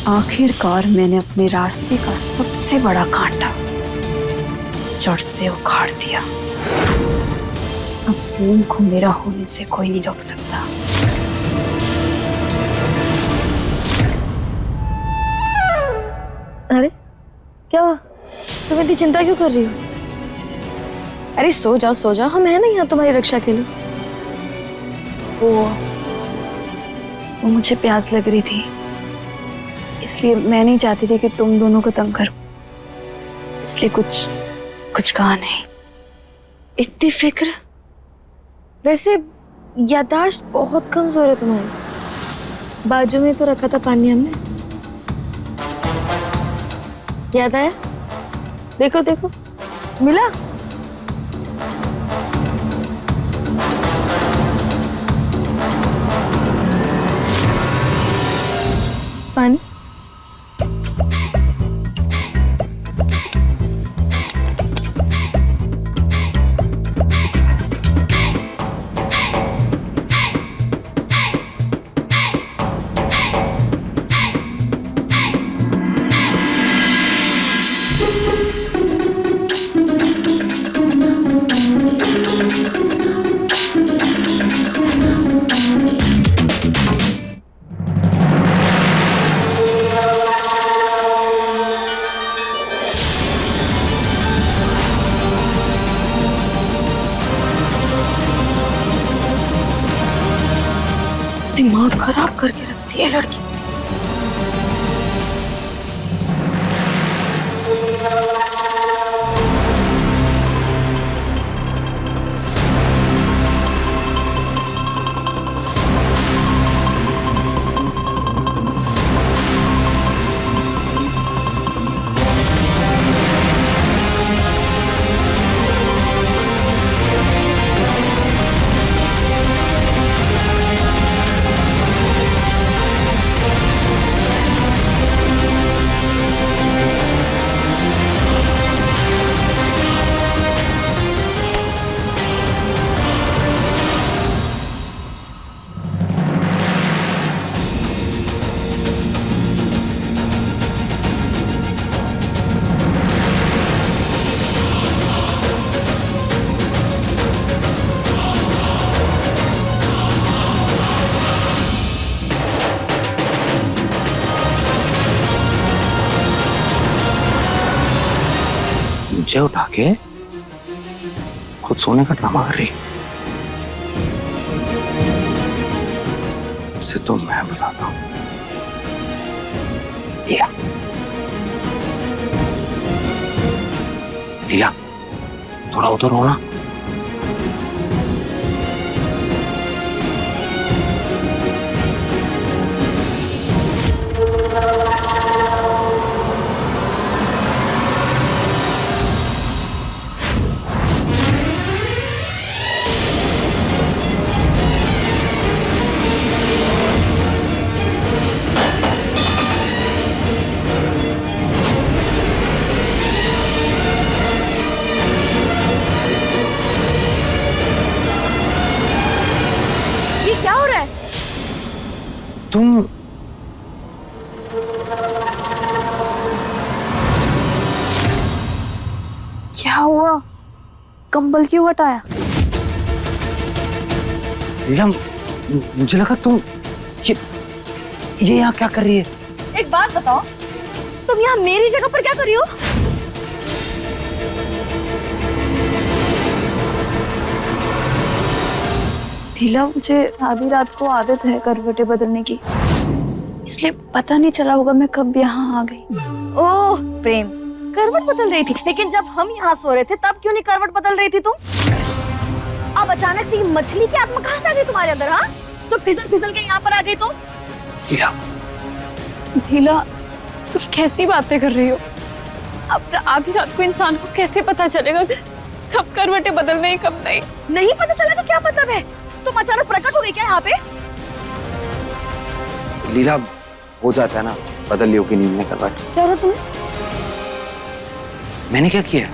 आखिरकार मैंने अपने रास्ते का सबसे बड़ा कांटा जड़ से उखाड़ दिया। अब प्रेम को मेरा होने से कोई नहीं रोक सकता। अरे क्या हुआ? तुम इतनी चिंता क्यों कर रही हो? अरे सो जाओ, हम हैं ना यहाँ तुम्हारी रक्षा के लिए। वो मुझे प्यास लग रही थी, इसलिए मैं नहीं चाहती थी कि तुम दोनों को तंग करूं, इसलिए कुछ कहा नहीं। इतनी फिक्र? वैसे याददाश्त बहुत कमजोर है तुम्हारी। बाजू में तो रखा था पानी हमने, याद आया? देखो देखो, मिला। पानी। दिमाग खराब करके रखती है लड़की। मुझे उठा के खुद सोने का ड्रामा कर रही। उसे तो मैं बताता हूँ। लीला, लीला, थोड़ा उधर हो ना। तुम क्या हुआ? कंबल क्यों हटाया? लीला, मुझे लगा तुम ये यहाँ क्या कर रही है? एक बात बताओ, तुम यहाँ मेरी जगह पर क्या कर रही हो? लीला, मुझे आधी रात को आदत है करवटें बदलने की, इसलिए पता नहीं चला होगा मैं कब यहाँ आ गई। ओह प्रेम, करवट बदल रही थी, लेकिन जब हम यहाँ सो रहे थे तब क्यों नहीं करवट बदल रही थी तुम? अब अचानक से ये मछली की आत्मा कहाँ से आ गई तुम्हारे अंदर? हाँ, तो फिसल फिसल के यहाँ पर आ गई तो? लीला, नीला, तुम कैसी बातें कर रही हो? अब आधी रात को इंसान को कैसे पता चलेगा कब करवटें बदलने हैं कब नहीं? नहीं पता चला तो क्या मतलब है? तुम अचानक प्रकट हो गई क्या यहाँ पे? लीला हो जाता है ना, बदल लियो की नींद में करवट। क्या हो रहा तुम्हें? मैंने क्या किया?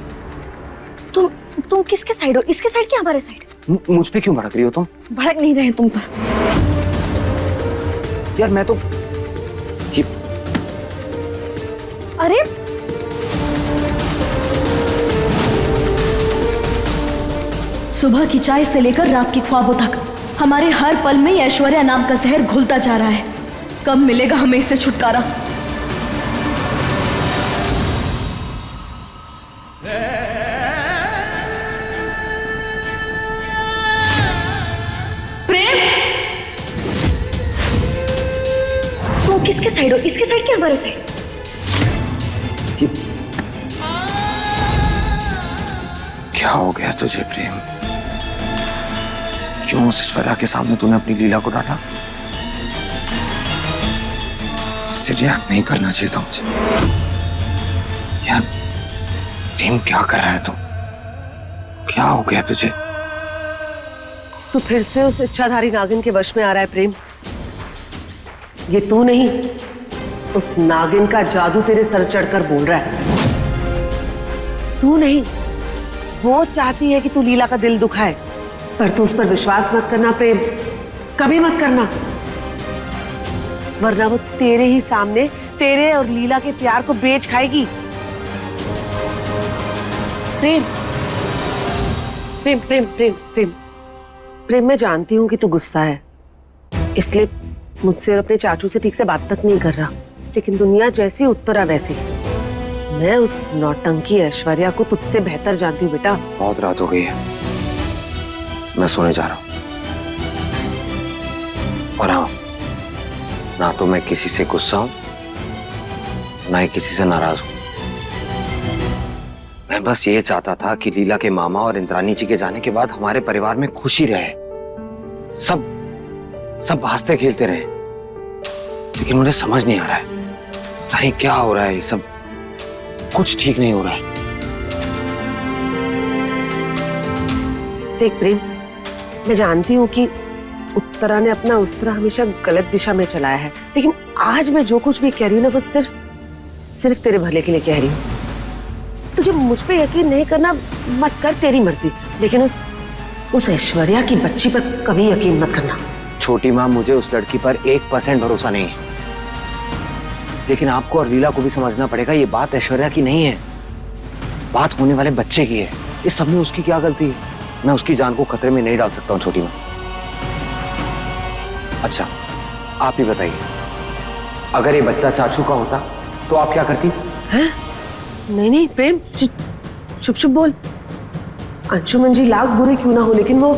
तुम किसके साइड हो? इसके साइड क्या हमारे साइड? मुझ पे क्यों भड़क रही हो तुम? भड़क नहीं रहे तुम पर। यार मैं तो ये अरे सुबह की चाय से लेकर रात की ख्वाबों तक हमारे हर पल में ये ऐश्वर्या नाम का जहर घुलता जा रहा है। कब मिलेगा हमें इससे छुटकारा? प्रेम, तुम किसके साइड हो? इसके साइड क्या हमारे साइड? क्या हो गया तुझे प्रेम? क्यों उस ऐश्वर्या के सामने तूने अपनी लीला को डांटा? ऐसे रिएक्ट नहीं करना चाहिए था मुझे। यार प्रेम क्या कर रहा है तू? क्या हो गया तुझे? तू फिर से उस इच्छाधारी नागिन के वश में आ रहा है प्रेम। ये तू नहीं, उस नागिन का जादू तेरे सर चढ़कर बोल रहा है। तू नहीं, वो चाहती है कि तू लीला का दिल दुखाए, पर तू उस पर विश्वास मत करना प्रेम, कभी मत करना, वरना वो तेरे ही सामने तेरे और लीला के प्यार को बेच खाएगी। प्रेम प्रेम प्रेम प्रेम प्रेम प्रेम, मैं जानती हूँ कि तू गुस्सा है, इसलिए मुझसे और अपने चाचू से ठीक से बात तक नहीं कर रहा, लेकिन दुनिया जैसी उत्तरा वैसी। मैं उस नौटंकी ऐश्वर्या को तुझसे बेहतर जानती हूँ बेटा। बहुत रात हो गई है, मैं सोने जा रहा हूं। और हाँ, ना तो मैं किसी से गुस्सा हूं, ना ही किसी से नाराज हूं। मैं बस ये चाहता था कि लीला के मामा और इंद्रानी जी के जाने के बाद हमारे परिवार में खुशी रहे, सब हंसते खेलते रहे। लेकिन मुझे समझ नहीं आ रहा है, पता नहीं क्या हो रहा है, ये सब कुछ ठीक नहीं हो रहा है। देख प्रेम, मैं जानती हूँ कि उत्तरा ने अपना उस्तरा हमेशा गलत दिशा में चलाया है, लेकिन आज मैं जो कुछ भी कह रही हूँ ना, वो सिर्फ तेरे भले के लिए कह रही हूँ। तुझे मुझ पे यकीन नहीं करना, मत कर, तेरी मर्जी, लेकिन उस ऐश्वर्या की बच्ची पर कभी यकीन मत करना। छोटी माँ, मुझे उस लड़की पर 1% भरोसा नहीं है, लेकिन आपको और लीला को भी समझना पड़ेगा, ये बात ऐश्वर्या की नहीं है, बात होने वाले बच्चे की है। इस सब में उसकी क्या गलती है? मैं उसकी जान को खतरे में नहीं डाल सकता हूँ छोटी माँ। अच्छा आप ही बताइए, अगर ये बच्चा चाचू का होता तो आप क्या करती? हैं? नहीं प्रेम, चुप बोल। अंशुमन जी लाख बुरे क्यों ना हो, लेकिन वो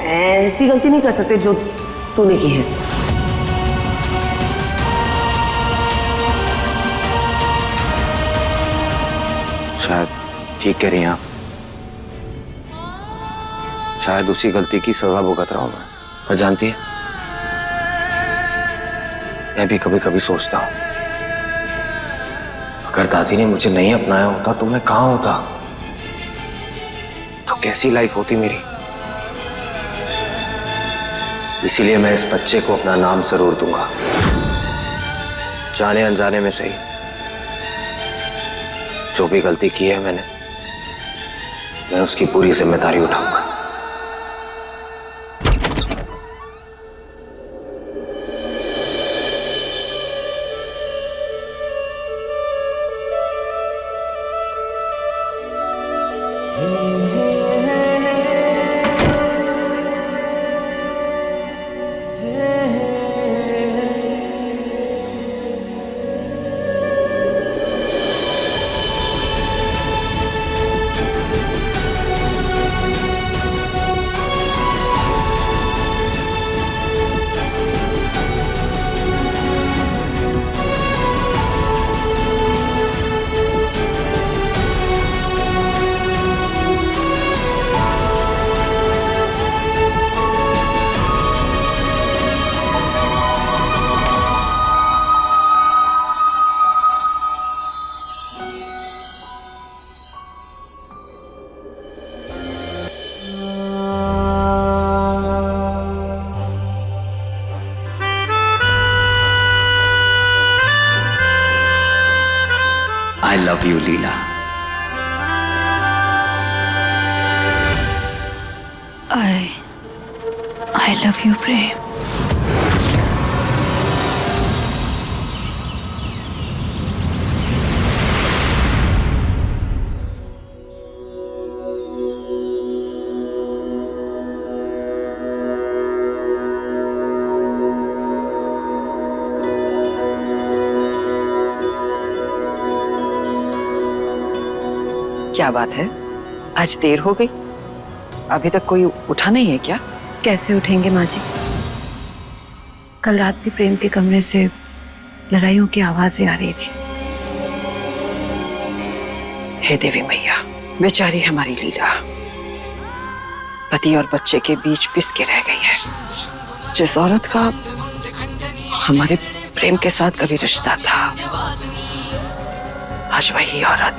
ऐसी गलती नहीं कर सकते जो तूने की है। शायद ठीक कह रही हैं आप, शायद उसी गलती की सजा भुगत रहा हूं मैं। पर जानती है, मैं भी कभी कभी सोचता हूं, अगर दादी ने मुझे नहीं अपनाया होता तो मैं कहां होता, तो कैसी लाइफ होती मेरी। इसीलिए मैं इस बच्चे को अपना नाम जरूर दूंगा, जाने अनजाने में सही। जो भी गलती की है मैंने, मैं उसकी पूरी जिम्मेदारी उठाऊंगा। Love you Leela. I love you, प्रेम। क्या बात है, आज देर हो गई? अभी तक कोई उठा नहीं है क्या? कैसे उठेंगे माँ जी? कल रात भी प्रेम के कमरे से लड़ाइयों की आवाजें आ रही थी। हे देवी मैया, बेचारी हमारी लीला पति और बच्चे के बीच पिस के रह गई है। जिस औरत का हमारे प्रेम के साथ कभी रिश्ता था, आज वही औरत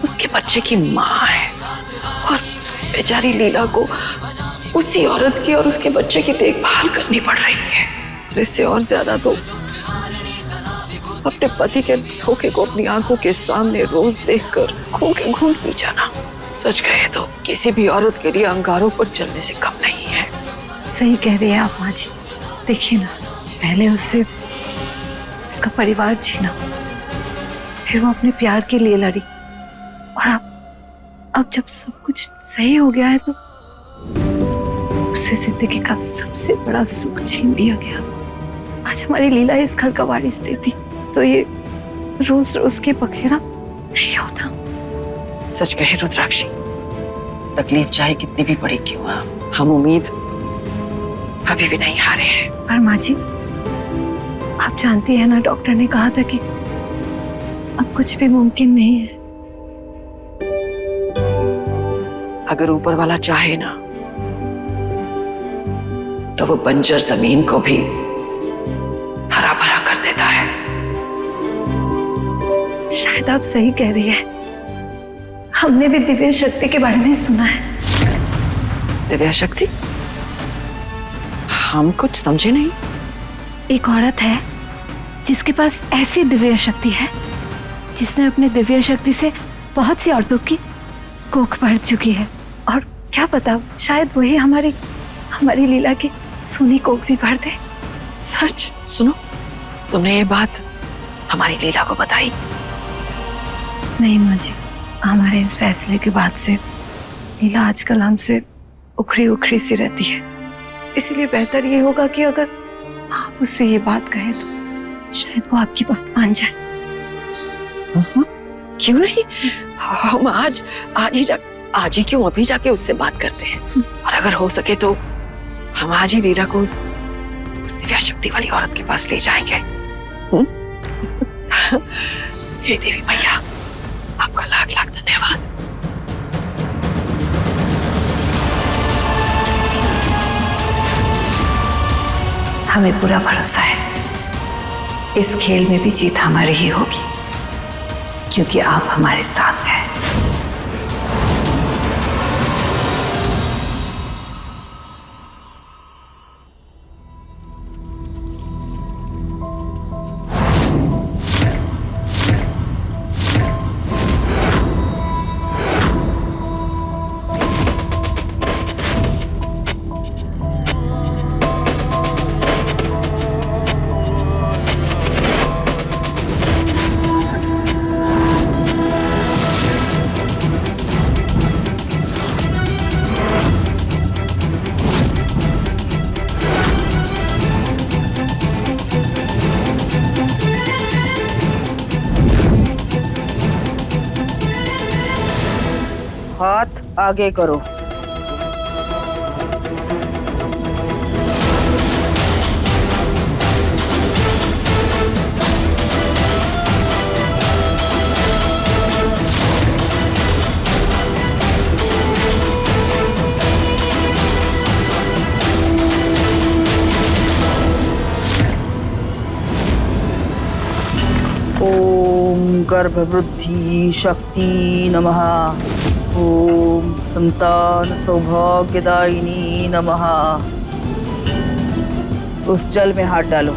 उसके बच्चे की माँ है और बेचारी लीला को उसी औरत की और उसके बच्चे की देखभाल करनी पड़ रही है। इससे और ज्यादा तो अपने पति के धोखे को अपनी आंखों के सामने रोज देखकर खून के घूंट पी जाना, सच कहे तो किसी भी औरत के लिए अंगारों पर चलने से कम नहीं है। सही कह रही है आप माँ जी। देखिए ना, पहले उससे उसका परिवार छीना, फिर वो अपने प्यार के लिए लड़ी, और अब जब सब कुछ सही हो गया है तो उसे जिंदगी का सबसे बड़ा सुख छीन लिया गया। आज हमारी लीला इस घर का वारिस देती तो ये रोज रोज के पखेरा नहीं होता। सच कहे रुद्राक्षी, तकलीफ चाहे कितनी भी बड़ी क्यों ना, हम उम्मीद अभी भी नहीं हारे हैं। पर माँ जी, आप जानती है ना, डॉक्टर ने कहा था कि अब कुछ भी मुमकिन नहीं है। अगर ऊपर वाला चाहे ना तो वो बंजर जमीन को भी हरा भरा कर देता है। शायद आप सही कह रही है। हमने भी दिव्य शक्ति के बारे में सुना है। दिव्य शक्ति? हम कुछ समझे नहीं। एक औरत है जिसके पास ऐसी दिव्य शक्ति है जिसने अपने दिव्य शक्ति से बहुत सी औरतों की कोख भर चुकी है, और क्या पता शायद वही हमारी लीला की सोनी कोख भी भर दे। सच? सुनो, तुमने ये बात हमारी लीला को बताई? नहीं माँ जी, हमारे इस फैसले के बाद से लीला आजकल हमसे उखड़ी उखड़ी सी रहती है। इसीलिए बेहतर ये होगा कि अगर आप उससे ये बात कहें तो शायद वो आपकी बात मान जाए। क्यों नहीं, हम आज ही क्यों, अभी जाके उससे बात करते हैं। और अगर हो सके तो हम आज ही लीला को उस दिव्य शक्ति वाली औरत के पास ले जाएंगे। हे देवी मैया, आपका लाख लाख धन्यवाद। हमें पूरा भरोसा है इस खेल में भी जीत हमारी ही होगी, क्योंकि आप हमारे साथ हैं। हाथ आगे करो। ओम गर्भवृद्धि शक्ति नमः। ओम संतान सौभाग्यदायिनी नमः। उस जल में हाथ डालो।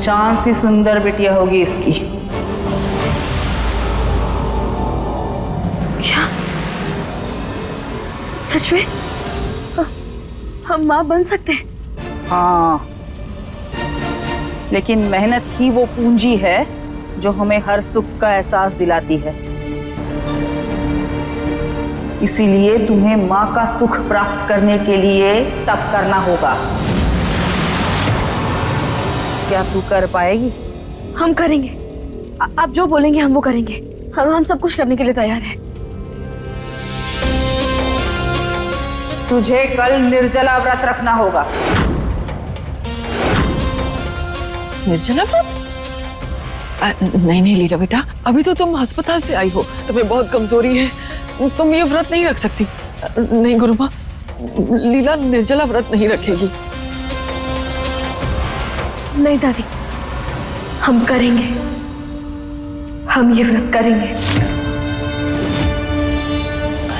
चांद सी सुंदर बिटिया होगी इसकी। क्या सच में हम माँ बन सकते हैं? हाँ, लेकिन मेहनत ही वो पूंजी है जो हमें हर सुख का एहसास दिलाती है। इसीलिए तुम्हें माँ का सुख प्राप्त करने के लिए तप करना होगा। क्या तू कर पाएगी? हम करेंगे। आप जो बोलेंगे हम वो करेंगे। हम सब कुछ करने के लिए तैयार हैं। तुझे कल निर्जला व्रत रखना होगा। निर्जला व्रत? नहीं नहीं लीला बेटा, अभी तो तुम अस्पताल से आई हो, तुम्हें बहुत कमजोरी है, तुम ये व्रत नहीं रख सकती। नहीं गुरु माँ, लीला निर्जला व्रत नहीं रखेगी। नहीं दादी, हम करेंगे। हम ये व्रत करेंगे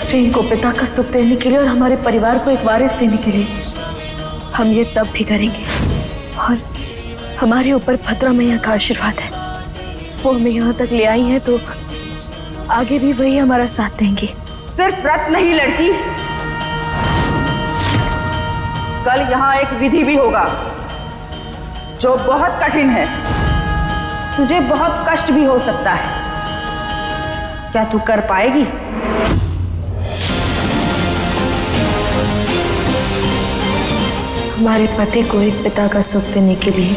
प्रेम को पिता का सुख देने के लिए और हमारे परिवार को एक वारिस देने के लिए। हम ये तब भी करेंगे और हमारे ऊपर भद्रा मैया का आशीर्वाद है। वो हमें यहाँ तक ले आई है तो आगे भी वही हमारा साथ देंगी। सिर्फ व्रत नहीं लड़की, कल यहाँ एक विधि भी होगा जो बहुत कठिन है। तुझे बहुत कष्ट भी हो सकता है। क्या तू कर पाएगी? हमारे पति को एक पिता का सुख देने के लिए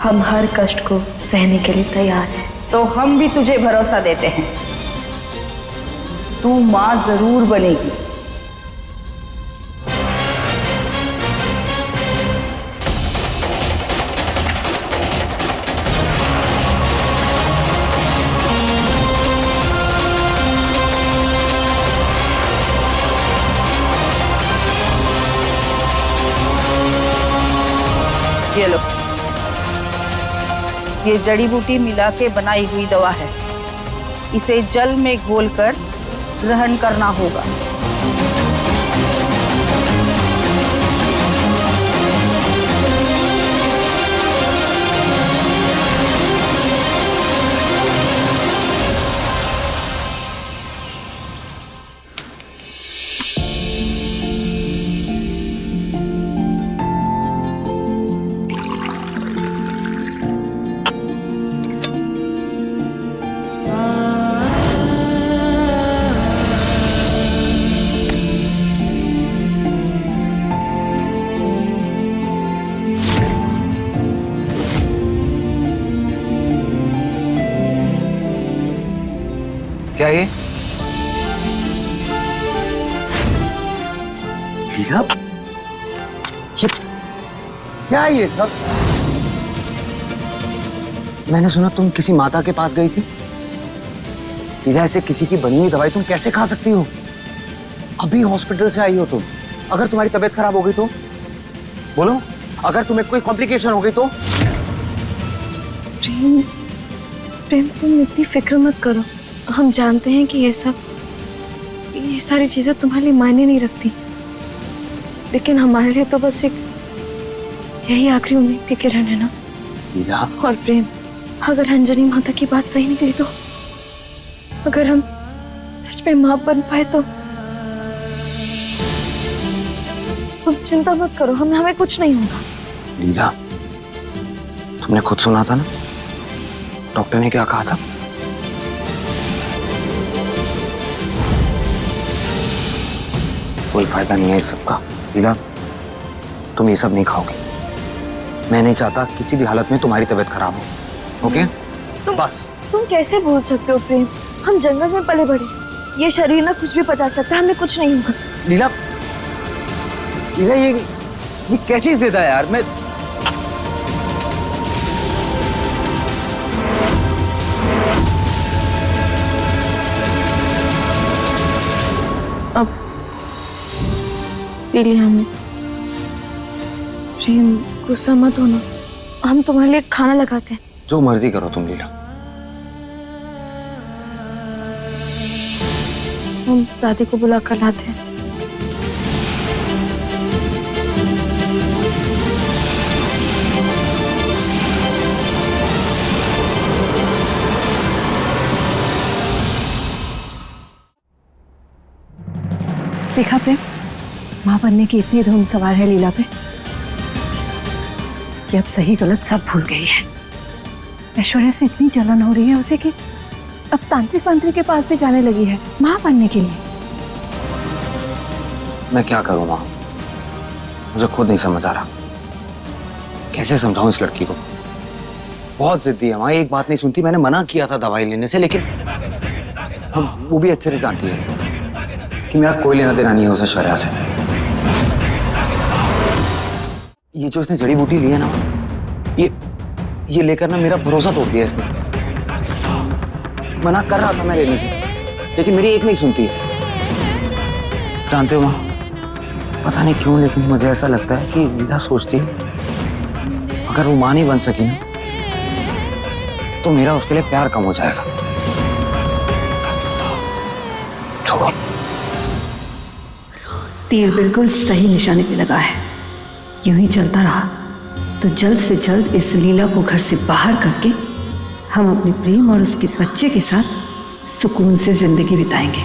हम हर कष्ट को सहने के लिए तैयार हैं। तो हम भी तुझे भरोसा देते हैं, तू मां जरूर बनेगी। ये लो, ये जड़ी बूटी मिला के बनाई हुई दवा है। इसे जल में घोलकर ग्रहण करना होगा। क्या ये लीला? क्या है ये सब? मैंने सुना तुम किसी माता के पास गई थी। लीला, ऐसे किसी की बनी हुई दवाई तुम कैसे खा सकती हो? अभी हॉस्पिटल से आई हो तुम। अगर तुम्हारी तबीयत खराब हो गई तो बोलो, अगर तुम्हें कोई कॉम्प्लिकेशन हो गई तो? प्रेम, प्रेम तुम इतनी फिक्र मत करो। हम जानते हैं कि ये सारी चीजें तुम्हारे लिए मायने नहीं रखती, लेकिन हमारे लिए तो बस एक यही आखिरी उम्मीद की किरण है ना। लीला, और प्रेम, अगर अंजनी माता की बात सही निकली तो, अगर हम सच में मां बन पाए तो तुम चिंता मत करो, हमें कुछ नहीं होगा। लीला, तुमने खुद सुना था ना डॉक्टर ने क्या कहा था? कोई फायदा नहीं है इस सब का। लीला, तुम ये सब नहीं खाओगी। मैं नहीं चाहता किसी भी हालत में तुम्हारी तबीयत खराब हो। ओके? तुम कैसे बोल सकते हो प्रेम? हम जंगल में पले बड़े, ये शरीर ना कुछ भी पचा सकता है, हमें कुछ नहीं होगा। लीला, लीला, ये क्या चीज देता है यार? मैं अब पी लिया हमने। प्रेम, गुस्सा मत होना, हम तुम्हारे लिए खाना लगाते हैं। जो मर्जी करो तुम लीला। हम दादी को बुला कर लाते हैं। देखा प्रेम, माँ बनने की इतनी धुन सवार है लीला पे कि अब सही गलत सब भूल गई है। ऐश्वर्या से इतनी जलन हो रही है उसे कि अब तांत्रिक मंत्री के पास भी जाने लगी है माँ बनने के लिए। मैं क्या करूं माँ, मुझे खुद नहीं समझ आ रहा। कैसे समझाऊं इस लड़की को? बहुत जिद्दी है माँ, एक बात नहीं सुनती। मैंने मना किया था दवाई लेने से, लेकिन अब वो भी अच्छे से जानती है कि मेरा कोई लेना देना नहीं है उस ऐश्वर्या से। ये जो इसने जड़ी बूटी ली है ना, ये लेकर ना मेरा भरोसा तोड़ दिया इसने। मना कर रहा था मैं लेने से, लेकिन मेरी एक नहीं सुनती है। जानते हो माँ, पता नहीं क्यों, लेकिन मुझे ऐसा लगता है कि लीला सोचती है अगर वो मां नहीं बन सकी ना तो मेरा उसके लिए प्यार कम हो जाएगा। छोड़ो। तीर बिल्कुल सही निशाने पे लगा है। यूं ही चलता रहा तो जल्द से जल्द इस लीला को घर से बाहर करके हम अपने प्रेम और उसके बच्चे के साथ सुकून से जिंदगी बिताएंगे।